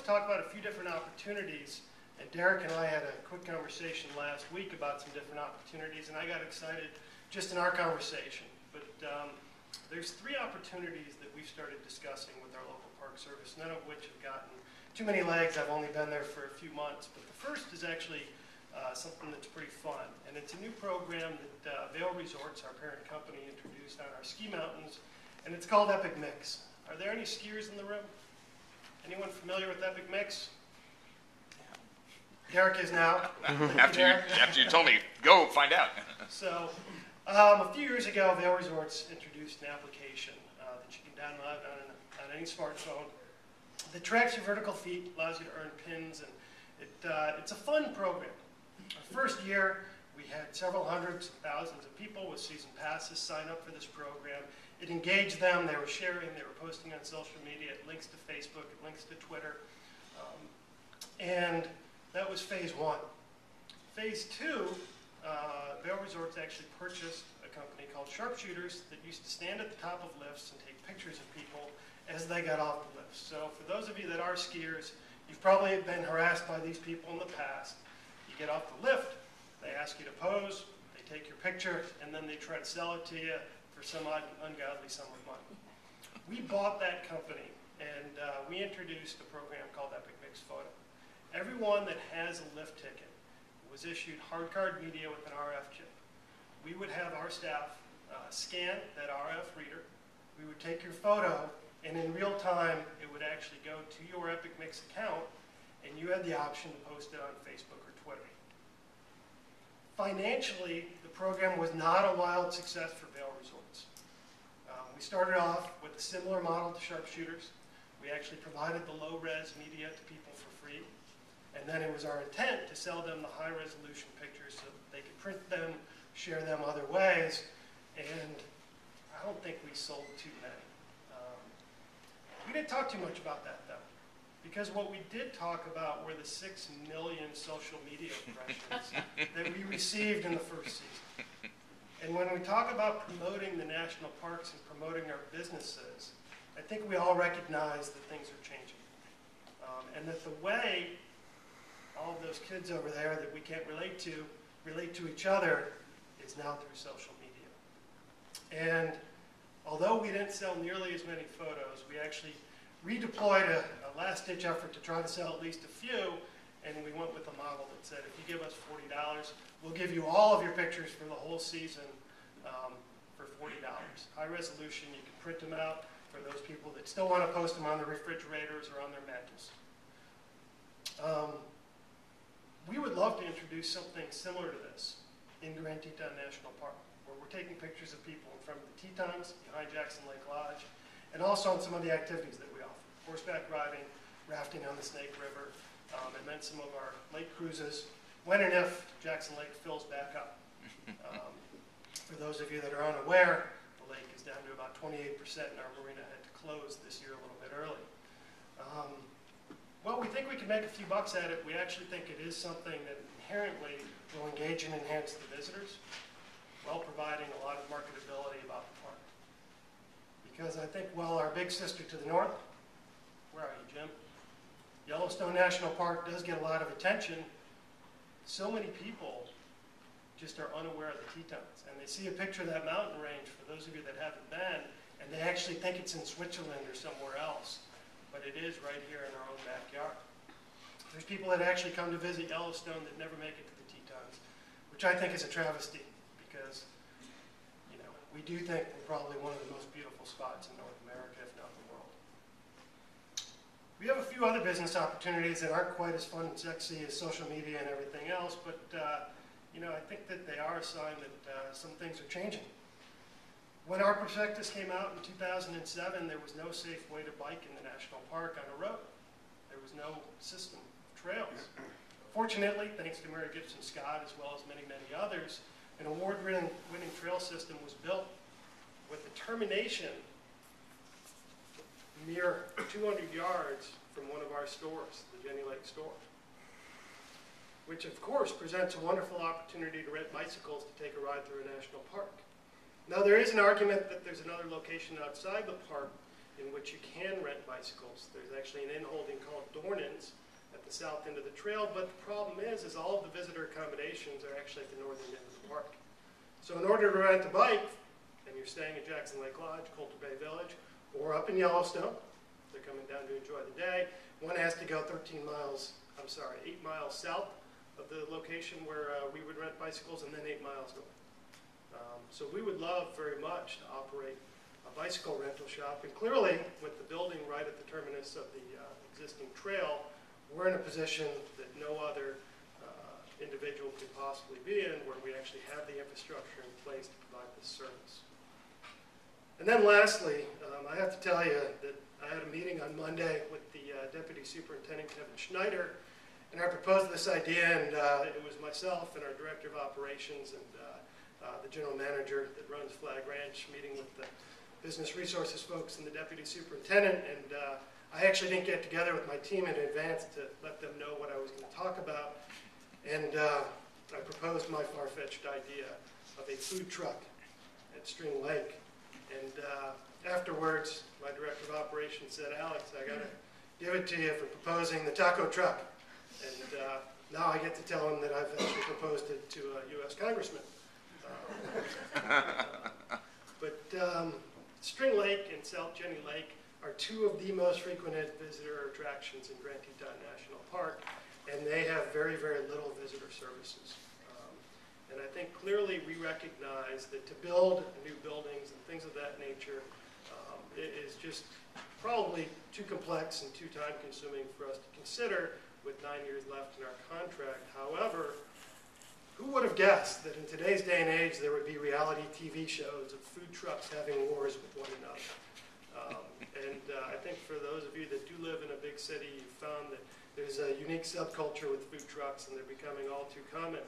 to talk about a few different opportunities, and Derek and I had a quick conversation last week about some different opportunities, and I got excited just in our conversation. But there's 3 opportunities that we've started discussing with our local Park Service, none of which have gotten too many legs. I've only been there for a few months, but the first is actually something that's pretty fun, and it's a new program that Vail Resorts, our parent company, introduced on our ski mountains, and it's called Epic Mix. Are there any skiers in the room? Anyone familiar with Epic Mix? Derek is now. after you told me, go find out. So, a few years ago, Vail Resorts introduced an application that you can download on any smartphone that tracks your vertical feet, allows you to earn pins, and it's a fun program. Our first year, we had several hundreds of thousands of people with season passes sign up for this program. It engaged them. They were sharing. They were posting on social media. It links to Facebook. It links to Twitter. And that was phase 1. Phase 2, Vail Resorts actually purchased a company called Sharpshooters that used to stand at the top of lifts and take pictures of people as they got off the lifts. So for those of you that are skiers, you've probably been harassed by these people in the past. You get off the lift, they ask you to pose, they take your picture, and then they try to sell it to you for some ungodly sum of money. We bought that company, and we introduced a program called Epic Mix Photo. Everyone that has a lift ticket was issued hard card media with an RF chip. We would have our staff scan that RF reader. We would take your photo, and in real time, it would actually go to your Epic Mix account, and you had the option to post it on Facebook or Twitter. Financially, the program was not a wild success for Vail Resorts. We started off with a similar model to Sharpshooters. We actually provided the low-res media to people for free, and then it was our intent to sell them the high-resolution pictures so that they could print them, share them other ways, and I don't think we sold too many. We didn't talk too much about that, though, because what we did talk about were the 6 million social media impressions that we received in the first season. And when we talk about promoting the national parks and promoting our businesses, I think we all recognize that things are changing. And that the way all of those kids over there that we can't relate to each other is now through social media. And although we didn't sell nearly as many photos, we actually redeployed a last-ditch effort to try to sell at least a few, and we went with a model that said, if you give us $40, we'll give you all of your pictures for the whole season for $40. High resolution, you can print them out for those people that still want to post them on their refrigerators or on their mantles. We would love to introduce something similar to this in Grand Teton National Park, where we're taking pictures of people in front of the Tetons, behind Jackson Lake Lodge, and also on some of the activities that we offer. Horseback riding, rafting on the Snake River, and then some of our lake cruises, when and if Jackson Lake fills back up. For those of you that are unaware, the lake is down to about 28%, and our marina had to close this year a little bit early. Well, we think we can make a few bucks at it. We actually think it is something that inherently will engage and enhance the visitors, while providing a lot of marketability about the park. Because I think, well, our big sister to the north, where are you, Jim? Yellowstone National Park does get a lot of attention. So many people just are unaware of the Tetons. And they see a picture of that mountain range, for those of you that haven't been, and they actually think it's in Switzerland or somewhere else. But it is right here in our own backyard. There's people that actually come to visit Yellowstone that never make it to the Tetons, which I think is a travesty, because we do think we're probably one of the most beautiful spots in North America, if not the world. We have a few other business opportunities that aren't quite as fun and sexy as social media and everything else, but I think that they are a sign that some things are changing. When our prospectus came out in 2007, there was no safe way to bike in the national park on a road. There was no system of trails. Fortunately, thanks to Mary Gibson Scott, as well as many, many others, an award-winning trail system was built with a termination mere 200 yards from one of our stores, the Jenny Lake store, which of course presents a wonderful opportunity to rent bicycles to take a ride through a national park. Now there is an argument that there's another location outside the park in which you can rent bicycles. There's actually an in-holding called Dornan's at the south end of the trail, but the problem is all of the visitor accommodations are actually at the northern end of the park. So in order to rent a bike, and you're staying at Jackson Lake Lodge, Coulter Bay Village, or up in Yellowstone, they're coming down to enjoy the day, one has to go 8 miles south of the location where we would rent bicycles, and then 8 miles north. So we would love very much to operate a bicycle rental shop, and clearly with the building right at the terminus of the existing trail, we're in a position that no other individual could possibly be in, where we actually have the infrastructure in place to provide this service. And then lastly, I have to tell you that I had a meeting on Monday with the Deputy Superintendent Kevin Schneider, and I proposed this idea, and it was myself and our Director of Operations and the General Manager that runs Flagg Ranch meeting with the Business Resources folks and the Deputy Superintendent, and I actually didn't get together with my team in advance to let them know what I was going to talk about, and I proposed my far-fetched idea of a food truck at String Lake. And afterwards, my Director of Operations said, "Alex, I got to give it to you for proposing the taco truck." And now I get to tell him that I've actually proposed it to a U.S. Congressman. But String Lake and South Jenny Lake are two of the most frequented visitor attractions in Grand Teton National Park, and they have very, very little visitor services. And I think clearly we recognize that to build new buildings and things of that nature it is just probably too complex and too time-consuming for us to consider with 9 years left in our contract. However, who would have guessed that in today's day and age there would be reality TV shows of food trucks having wars with one another? I think for those of you that do live in a big city, you've found that there's a unique subculture with food trucks, and they're becoming all too common.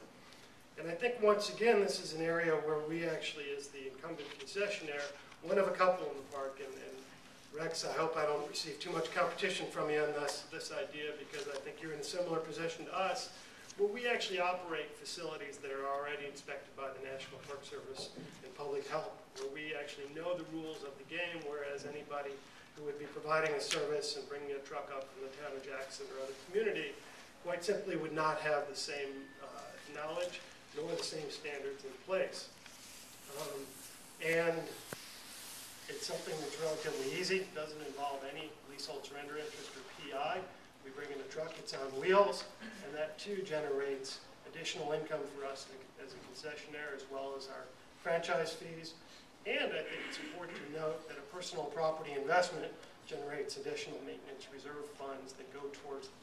And I think once again, this is an area where we actually, as the incumbent concessionaire, one of a couple in the park, and Rex, I hope I don't receive too much competition from you on this idea, because I think you're in a similar position to us, where we actually operate facilities that are already inspected by the National Park Service and Public Health, where we actually know the rules of the game, whereas anybody who would be providing a service and bringing a truck up from the town of Jackson or other community quite simply would not have the same knowledge nor the same standards in place. And it's something that's relatively easy. It doesn't involve any leasehold surrender interest or PI. We bring in a truck, it's on wheels, and that too generates additional income for us as a concessionaire, as well as our franchise fees. And I think it's important to note that a personal property investment generates additional maintenance reserve funds that go towards the